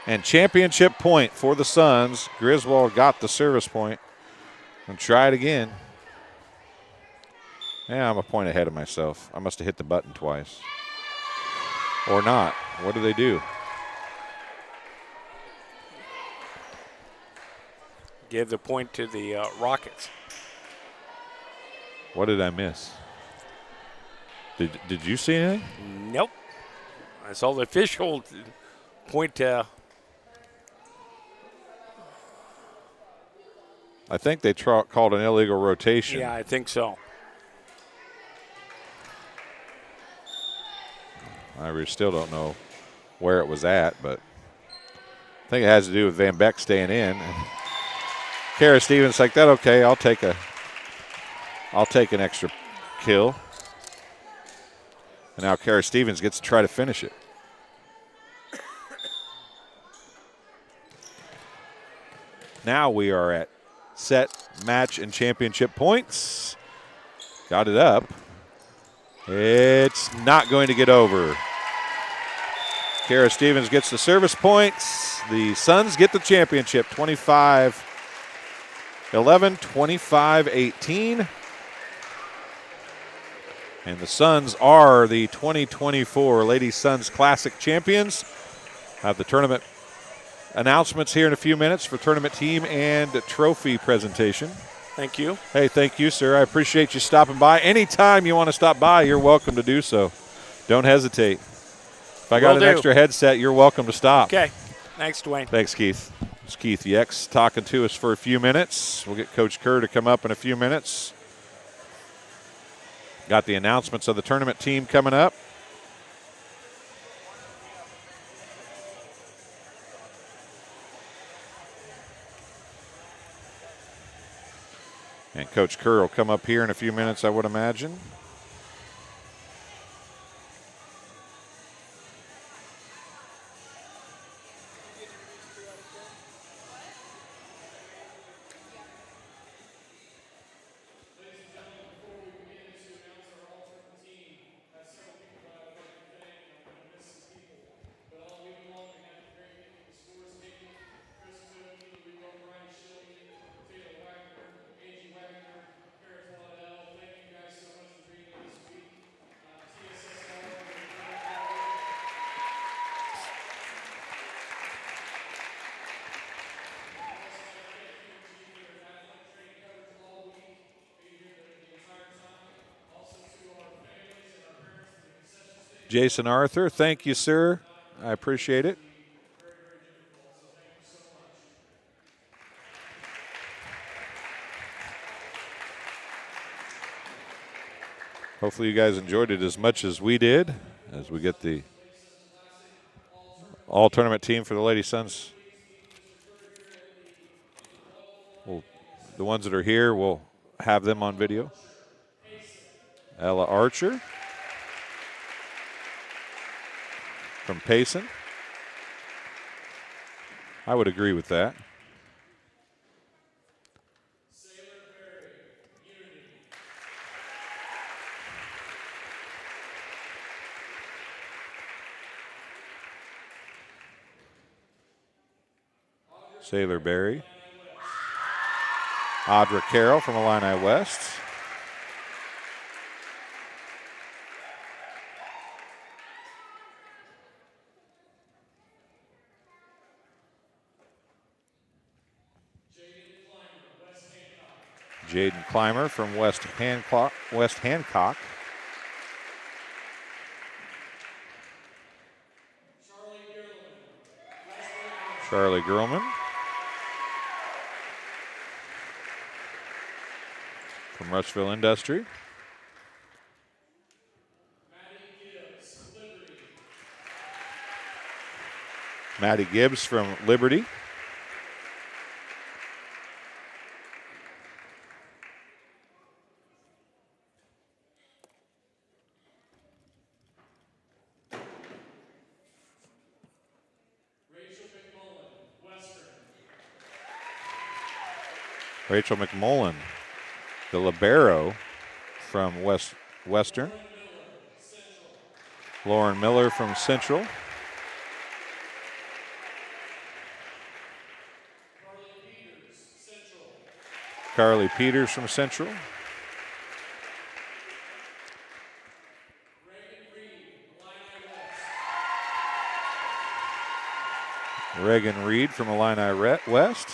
S1: and championship point for the Suns. Griswold got the service point. And try it again. Yeah, I'm a point ahead of myself. I must have hit the button twice. Or not. What do they do?
S2: Gave the point to the Rockets.
S1: What did I miss? Did you see anything?
S2: Nope. I saw the official point to.
S1: I think they called an illegal rotation.
S2: Yeah, I think so.
S1: I still don't know where it was at, but I think it has to do with Van Beck staying in. And Kara Stevens like that. Okay, I'll take an extra kill. And now Kara Stevens gets to try to finish it. Now we are at set, match, and championship points. Got it up. It's not going to get over. Kara Stevens gets the service points. The Suns get the championship, 25-11, 25-18. And the Suns are the 2024 Ladies Suns Classic champions. Have the tournament announcements here in a few minutes for tournament team and trophy presentation.
S2: Thank you.
S1: Hey, thank you, sir. I appreciate you stopping by. Anytime you want to stop by, you're welcome to do so. Don't hesitate. If I got an extra headset, you're welcome to stop.
S2: Okay. Thanks, Dwayne.
S1: Thanks, Keith. It's Keith Yex talking to us for a few minutes. We'll get Coach Kerr to come up in a few minutes. Got the announcements of the tournament team coming up. And Coach Kerr will come up here in a few minutes, I would imagine. Jason Arthur, thank you, sir. I appreciate it. Hopefully you guys enjoyed it as much as we did as we get the all-tournament team for the Lady Suns. The ones that are here, we'll have them on video. Ella Archer from Payson. I would agree with that. Sailor Berry. Audra Carroll from Illini West. Jaden Clymer from West Hancock. Charlie Gerlman from Rushville Industry. Maddie Gibbs from Liberty. Rachel McMullen, the libero from Western. Lauren Miller from Central. Carly Peters from Central. Reagan Reed from Illini West.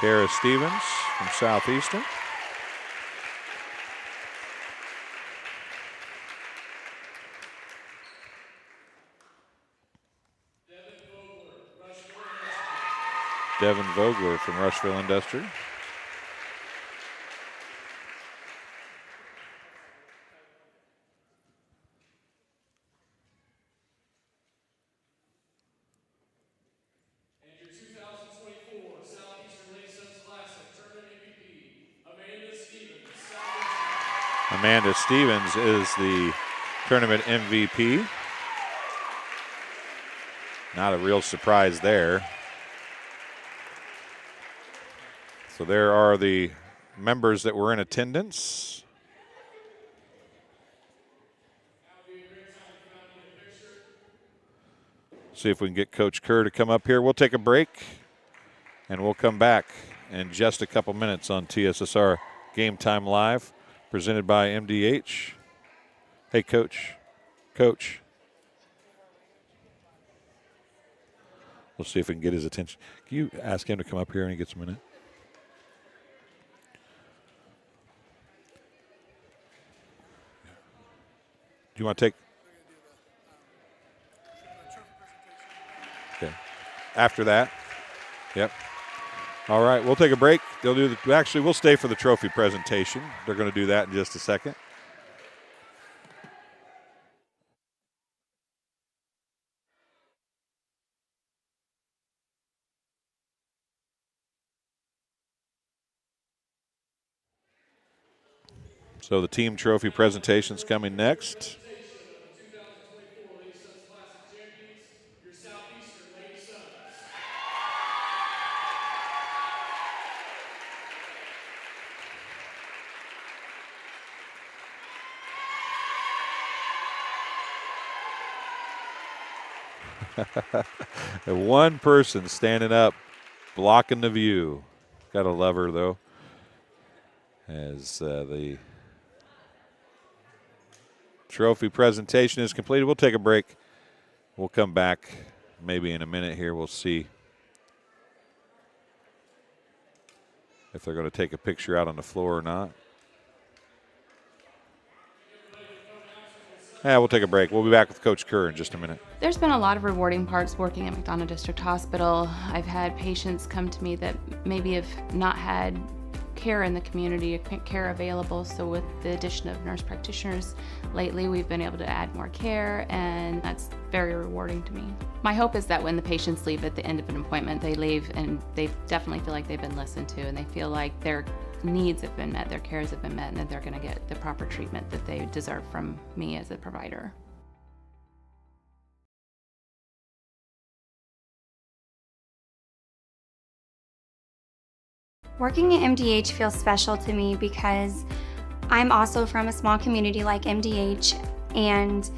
S1: Kara Stevens from Southeastern. Devin Vogler from Rushville Industry.
S6: And your 2024 Southeastern Lady Suns Classic Tournament MVP, Amanda Stevens.
S1: Amanda Stevens is the tournament MVP. Not a real surprise there. So there are the members that were in attendance. See if we can get Coach Kerr to come up here. We'll take a break, and we'll come back in just a couple minutes on TSSR Game Time Live, presented by MDH. Hey, Coach. Coach. We'll see if we can get his attention. Can you ask him to come up here when he gets a minute? Do you want to take? Okay. After that? Yep. All right, we'll take a break. They'll do the, actually, we'll stay for the trophy presentation. They're going to do that in just a second. So the team trophy presentation is coming next.
S6: Your Southeastern Lady Suns.
S1: One person standing up, blocking the view. Got to love her, though, as the trophy presentation is completed. We'll take a break. We'll come back maybe in a minute here. We'll see if they're going to take a picture out on the floor or not. Yeah, we'll take a break. We'll be back with Coach Kerr in just a minute.
S7: There's been a lot of rewarding parts working at McDonough District Hospital. I've had patients come to me that maybe have not had care in the community, care available. So with the addition of nurse practitioners lately, we've been able to add more care, and that's very rewarding to me. My hope is that when the patients leave at the end of an appointment, they leave and they definitely feel like they've been listened to, and they feel like their needs have been met, their cares have been met, and that they're going to get the proper treatment that they deserve from me as a provider.
S3: Working at MDH feels special to me because I'm also from a small community like MDH, and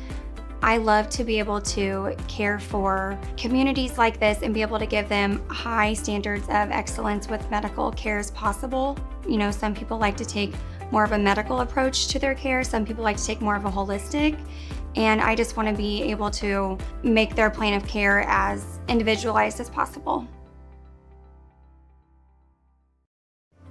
S3: I love to be able to care for communities like this and be able to give them high standards of excellence with medical care as possible. You know, some people like to take more of a medical approach to their care, some people like to take more of a holistic, and I just want to be able to make their plan of care as individualized as possible.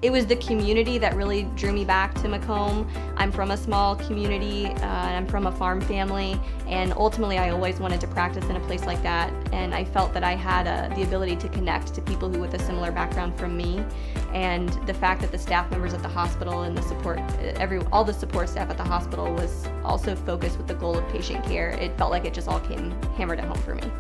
S4: It was the community that really drew me back to Macomb. I'm from a small community, and I'm from a farm family, and ultimately I always wanted to practice in a place like that, and I felt that I had the ability to connect to people who with a similar background from me, and the fact that the staff members at the hospital and the support, all the support staff at the hospital was also focused with the goal of patient care. It felt like it just all came hammered at home for me.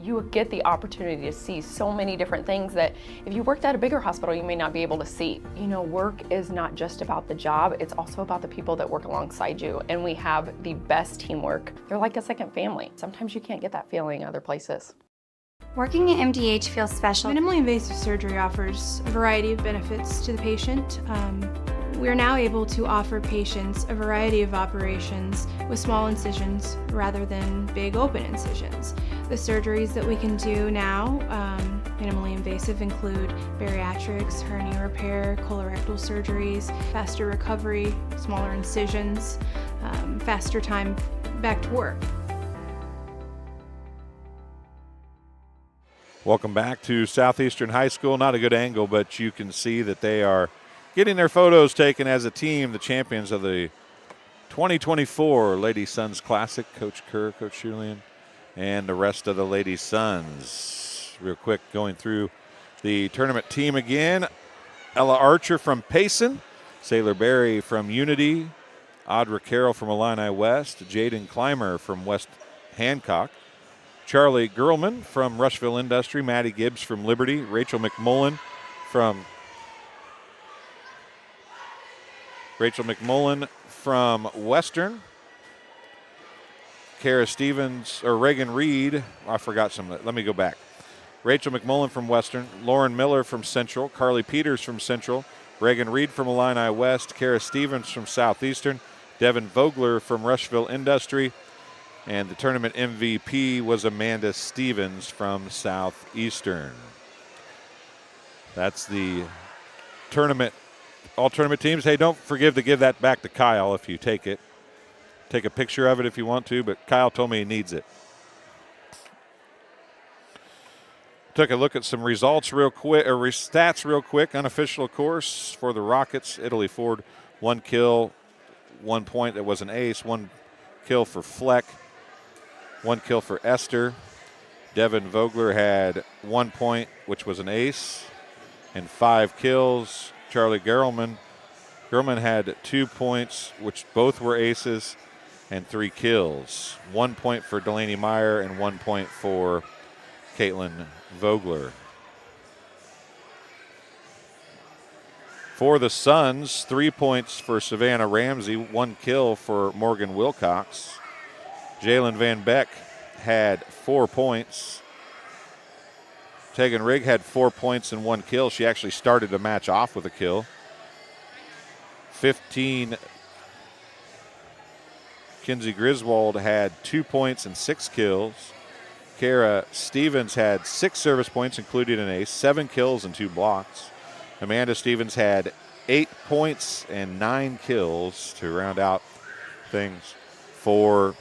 S8: You get the opportunity to see so many different things that if you worked at a bigger hospital, you may not be able to see. You know, work is not just about the job, it's also about the people that work alongside you, and we have the best teamwork. They're like a second family. Sometimes you can't get that feeling other places.
S3: Working at MDH feels special.
S5: Minimally invasive surgery offers a variety of benefits to the patient. We're now able to offer patients a variety of operations with small incisions rather than big open incisions. The surgeries that we can do now, minimally invasive, include bariatrics, hernia repair, colorectal surgeries, faster recovery, smaller incisions, faster time back to work.
S1: Welcome back to Southeastern High School. Not a good angle, but you can see that they are getting their photos taken as a team, the champions of the 2024 Lady Suns Classic. Coach Kerr, Coach Julian, and the rest of the Lady Suns. Real quick, going through the tournament team again. Ella Archer from Payson, Sailor Berry from Unity, Audra Carroll from Illini West, Jaden Clymer from West Hancock, Charlie Gerlman from Rushville Industry, Maddie Gibbs from Liberty, Rachel McMullen from Western, Kara Stevens, or Reagan Reed. I forgot some. Let me go back. Rachel McMullen from Western, Lauren Miller from Central, Carly Peters from Central, Reagan Reed from Illini West, Kara Stevens from Southeastern, Devin Vogler from Rushville Industry, and the tournament MVP was Amanda Stevens from Southeastern. That's the tournament, all tournament teams. Hey, don't forget to give that back to Kyle if you take it. Take a picture of it if you want to, but Kyle told me he needs it. Took a look at some results real quick, or stats real quick. Unofficial, of course, for the Rockets. Italy Ford, 1 kill, 1 point that was an ace. 1 kill for Fleck, 1 kill for Esther. Devin Vogler had 1 point, which was an ace, and 5 kills. Charlie Gerelman had 2 points, which both were aces, and 3 kills. 1 point for Delaney Meyer and 1 point for Caitlin Vogler. For the Suns, 3 points for Savannah Ramsey, 1 kill for Morgan Wilcox. Jalen Van Beck had 4 points. Tegan Rigg had 4 points and 1 kill. She actually started the match off with a kill. 15, Kinsey Griswold had 2 points and 6 kills. Kara Stevens had 6 service points, including an ace, 7 kills and 2 blocks. Amanda Stevens had 8 points and 9 kills to round out things for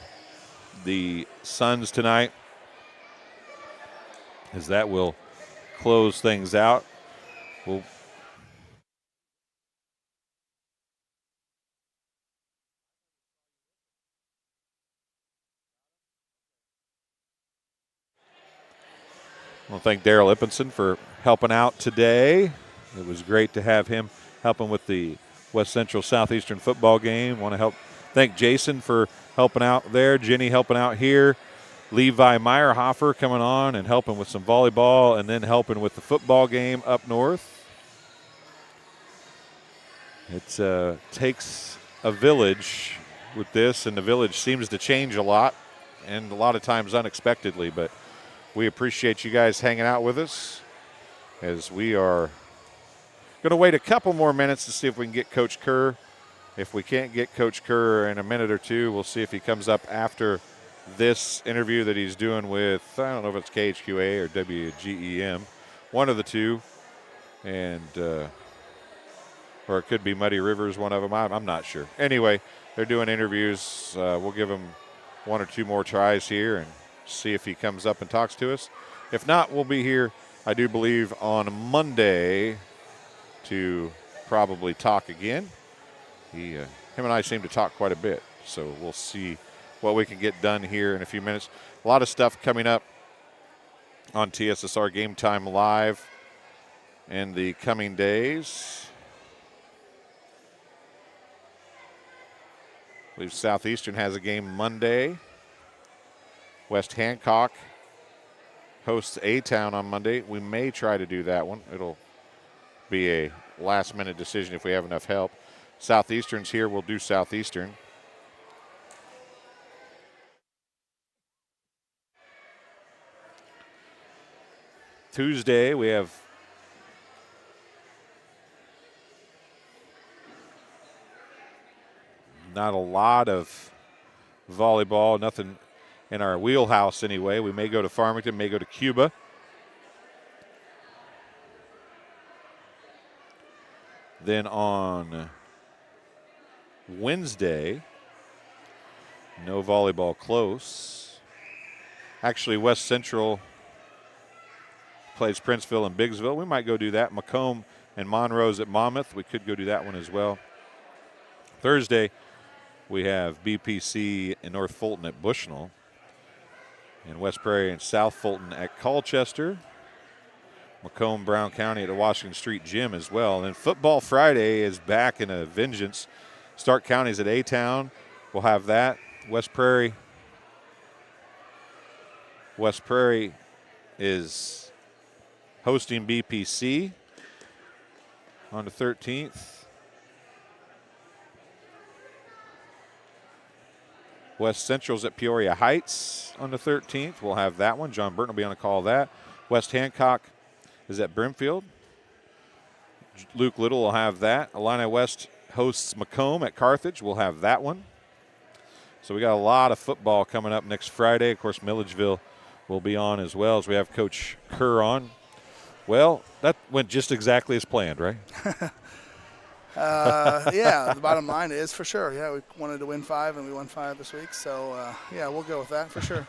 S1: the Suns tonight, as that will close things out. Well, I want to thank Daryl Ippinson for helping out today. It was great to have him helping with the West Central Southeastern football game. Want to thank Jason for helping out there, Jenny helping out here, Levi Meyerhofer coming on and helping with some volleyball, and then helping with the football game up north. It takes a village with this, and the village seems to change a lot, and a lot of times unexpectedly, but we appreciate you guys hanging out with us, as we are going to wait a couple more minutes to see if we can get Coach Kerr. If we can't get Coach Kerr in a minute or two, we'll see if he comes up after this interview that he's doing with, I don't know if it's KHQA or WGEM, one of the two, and or it could be Muddy Rivers, one of them. I'm not sure. Anyway, they're doing interviews. We'll give him 1 or 2 more tries here and see if he comes up and talks to us. If not, we'll be here, I do believe, on Monday to probably talk again. Him and I seem to talk quite a bit, so we'll see what we can get done here in a few minutes. A lot of stuff coming up on TSSR Game Time Live in the coming days. I believe Southeastern has a game Monday. West Hancock hosts A-Town on Monday. We may try to do that one. It'll be a last-minute decision if we have enough help. Southeastern's here. We'll do Southeastern. Tuesday, we have not a lot of volleyball, nothing in our wheelhouse anyway. We may go to Farmington, may go to Cuba. Then on Wednesday, no volleyball close. Actually, West Central plays Princeville and Biggsville. We might go do that. Macomb and Monroe's at Monmouth. We could go do that one as well. Thursday, we have BPC and North Fulton at Bushnell, and West Prairie and South Fulton at Colchester. Macomb, Brown County at the Washington Street Gym as well. And then Football Friday is back in a vengeance. Stark County's at A-Town. We'll have that. West Prairie is hosting BPC on the 13th. West Central's at Peoria Heights on the 13th. We'll have that one. John Burton will be on a call of that. West Hancock is at Brimfield. Luke Little will have that. Illini West hosts Macomb at Carthage. We'll have that one. So we got a lot of football coming up next Friday. Of course, Milledgeville will be on as well as we have Coach Kerr on. Well, that went just exactly as planned, right?
S9: Yeah, the bottom line is for sure. Yeah, we wanted to win 5, and we won 5 this week. So, yeah, we'll go with that for sure.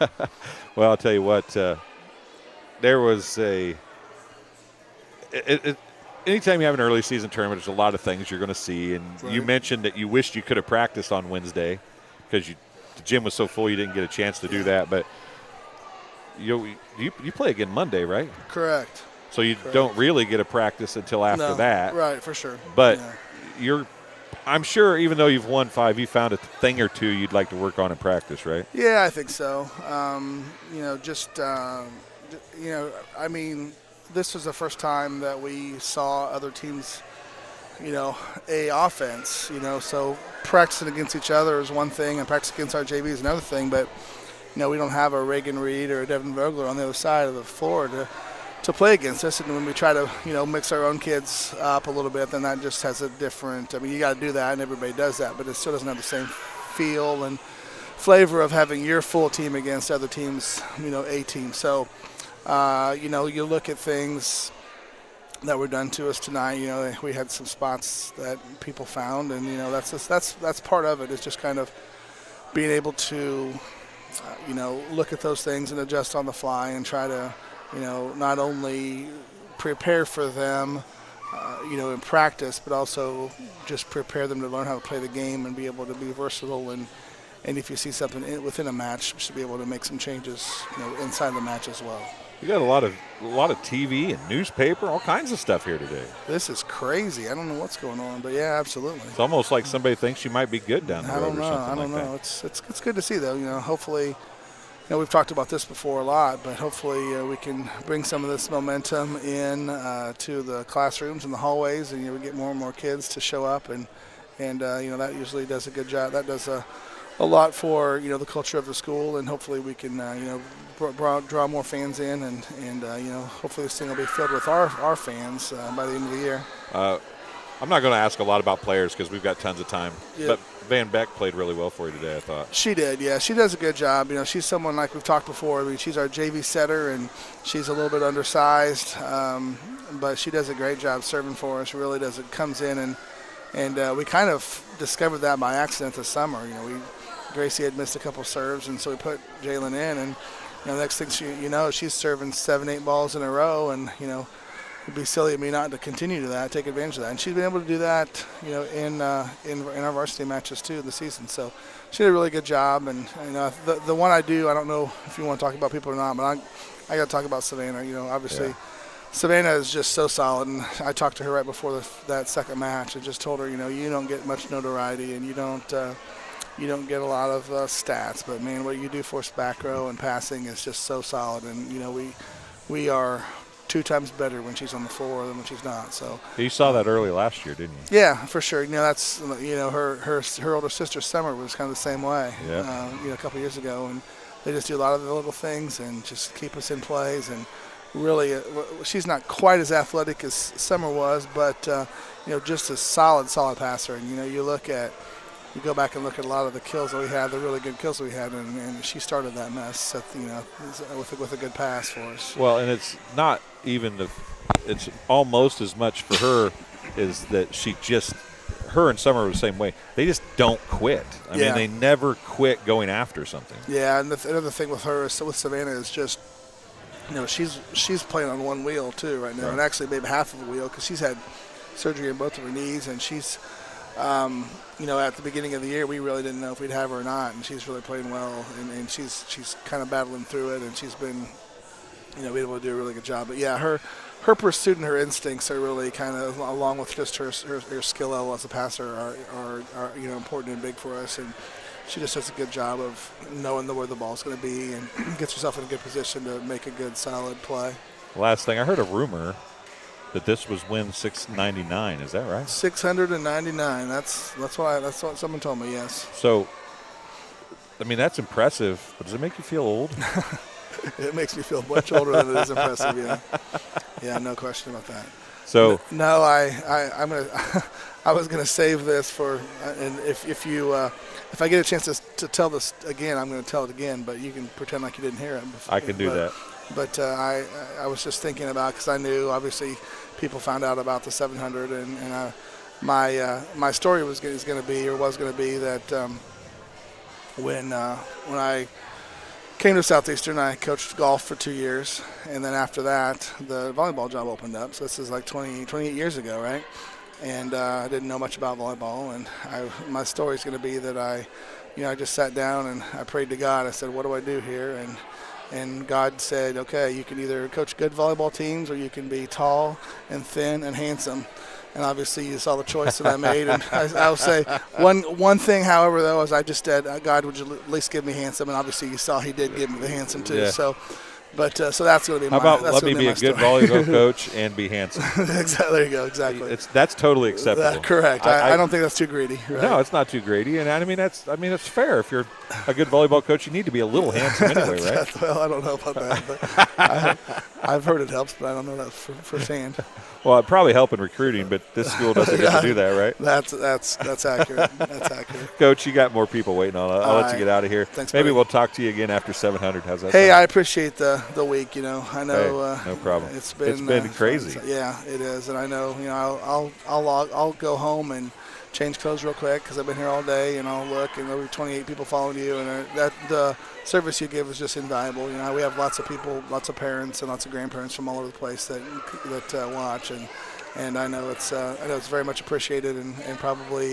S1: Well, I'll tell you what, there was anytime you have an early season tournament, there's a lot of things you're going to see. And
S9: Right.
S1: you mentioned that you wished you could have practiced on Wednesday because the gym was so full you didn't get a chance to do that. But you play again Monday, right?
S9: Correct.
S1: So you
S9: Correct.
S1: don't really get a practice until after
S9: No,
S1: that.
S9: Right, for sure.
S1: But
S9: Yeah.
S1: I'm sure even though you've won 5, you found a thing or two you'd like to work on in practice, right?
S9: Yeah, I think so. I mean, this was the first time that we saw other teams, offense, so practicing against each other is one thing and practice against our JV is another thing, but, we don't have a Reagan Reed or a Devin Vogler on the other side of the floor to play against us. And when we try to, mix our own kids up a little bit, then that just has a different, you got to do that and everybody does that, but it still doesn't have the same feel and flavor of having your full team against other teams, A team. So, you look at things that were done to us tonight. We had some spots that people found, and that's part of it. It's just kind of being able to, look at those things and adjust on the fly and try to, not only prepare for them, in practice, but also just prepare them to learn how to play the game and be able to be versatile and if you see something within a match, just to be able to make some changes, inside the match as well.
S1: You got a lot of TV and newspaper, all kinds of stuff here today.
S9: This is crazy. I don't know what's going on, but yeah, absolutely.
S1: It's almost like somebody thinks you might be good down the road or something
S9: I don't
S1: like
S9: know.
S1: that.
S9: It's good to see though. Hopefully, we've talked about this before a lot, but hopefully we can bring some of this momentum in to the classrooms and the hallways, and we get more and more kids to show up, and that usually does a good job. That does a lot for the culture of the school, and hopefully we can draw more fans in, and hopefully this thing will be filled with our fans by the end of the year.
S1: I'm not going to ask a lot about players because we've got tons of time,
S9: Yeah.
S1: but Van Beck played really well for you today, I thought.
S9: She did, yeah. She does a good job. She's someone like we've talked before. She's our JV setter, and she's a little bit undersized, but she does a great job serving for us. Really does. It comes in, and we kind of discovered that by accident this summer. Gracie had missed a couple serves, and so we put Jalen in, and the next thing she's serving 7-8 balls in a row, and it'd be silly of me not to continue to that, take advantage of that. And she's been able to do that, in our varsity matches too this season. So she did a really good job. And the one I don't know if you want to talk about people or not, but I got to talk about Savannah. Obviously.
S1: Yeah.
S9: Savannah is just so solid, and I talked to her right before that second match and just told her, you don't get much notoriety, and you don't get a lot of stats, but man, what you do for us back row and passing is just so solid, and we are 2 times better when she's on the floor than when she's not. So
S1: You saw that early last year, didn't you?
S9: yeah, for sure. That's her older sister Summer was kind of the same way.
S1: Yeah.
S9: A couple years ago, and they just do a lot of the little things and just keep us in plays. And really, she's not quite as athletic as Summer was, but just a solid passer. And you go back and look at a lot of the kills that we had, the really good kills that we had, and she started that mess with a good pass for us.
S1: Well, and it's not even it's almost as much for her is that her and Summer were the same way. They just don't quit. I mean, they never quit going after something.
S9: Yeah, and another thing with her, with Savannah, is just, she's playing on one wheel too right now,
S1: Right.
S9: and actually maybe half of a wheel because she's had surgery in both of her knees, and she's, at the beginning of the year, we really didn't know if we'd have her or not, and she's really playing well, and she's kind of battling through it, and she's been, being able to do a really good job. But yeah, her pursuit and her instincts are really kind of, along with just her skill level as a passer, are important and big for us, and she just does a good job of knowing where the ball's going to be and gets herself in a good position to make a good, solid play.
S1: Last thing, I heard a rumor that this was win 699. Is that right?
S9: 699. That's what someone told me. Yes.
S1: So I mean, that's impressive. But does it make you feel old?
S9: It makes me feel much older than it is impressive. Yeah, yeah, no question about that.
S1: So
S9: no, I'm gonna. I was gonna save this for, and if I get a chance to tell this again, I'm gonna tell it again. But you can pretend like you didn't hear it before.
S1: I can do that.
S9: But I was just thinking about, because I knew obviously people found out about the 700, and my story was going to be that when I came to Southeastern, I coached golf for 2 years, and then after that, the volleyball job opened up. So this is like 28 years ago, right? And I didn't know much about volleyball, and my story is going to be that I just sat down and I prayed to God. I said, what do I do here? And God said, okay, you can either coach good volleyball teams or you can be tall and thin and handsome. And obviously you saw the choice that I made. And I'll say one thing, however, though, is I just said, God, would you at least give me handsome? And obviously you saw he did give me the handsome too.
S1: Yeah.
S9: So that's going to be
S1: How about let me be a good volleyball coach and be handsome?
S9: Exactly. There you go. Exactly.
S1: That's totally acceptable.
S9: Correct. I don't think that's too greedy. Right?
S1: No, it's not too greedy, and I mean it's fair. If you're a good volleyball coach, you need to be a little handsome anyway, right?
S9: Well, I don't know about that, but I've heard it helps, but I don't know that firsthand.
S1: Well, it'd probably help in recruiting, but this school doesn't get to do that, right?
S9: That's accurate. That's accurate.
S1: Coach, you got more people waiting on. I'll let you get out of here.
S9: Thanks,
S1: Maybe
S9: buddy.
S1: we'll talk to you again after 700. How's that?
S9: Hey,
S1: sound?
S9: I appreciate the week. I know.
S1: Hey, no problem.
S9: It's been
S1: crazy.
S9: Yeah, it is, and I know. I'll go home and change clothes real quick because I've been here all day, and I'll look, and there'll be 28 people following you, and that the service you give is just invaluable. We have lots of people, lots of parents, and lots of grandparents from all over the place that watch, and I know it's very much appreciated, and probably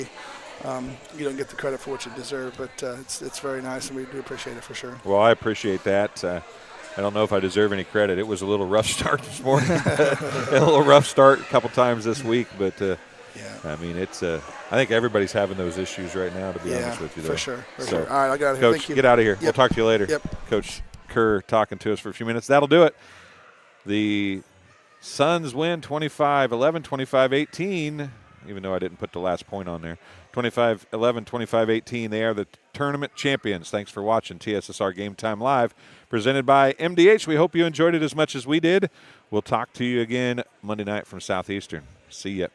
S9: you don't get the credit for what you deserve, but it's very nice, and we do appreciate it for sure.
S1: Well, I appreciate that. I don't know if I deserve any credit. It was a little rough start this morning, a little rough start a couple times this week, but yeah. I mean, it's. I think everybody's having those issues right now. To be honest with you, though.
S9: For sure. All right, I got out of here.
S1: Coach,
S9: Thank you.
S1: get out of here.
S9: Yep.
S1: We'll talk to you later.
S9: Yep.
S1: Coach Kerr talking to us for a few minutes. That'll do it. The Suns win 25-11, 25-18. Even though I didn't put the last point on there, 25-11, 25-18. They are the tournament champions. Thanks for watching TSSR Game Time Live, presented by MDH. We hope you enjoyed it as much as we did. We'll talk to you again Monday night from Southeastern. See ya.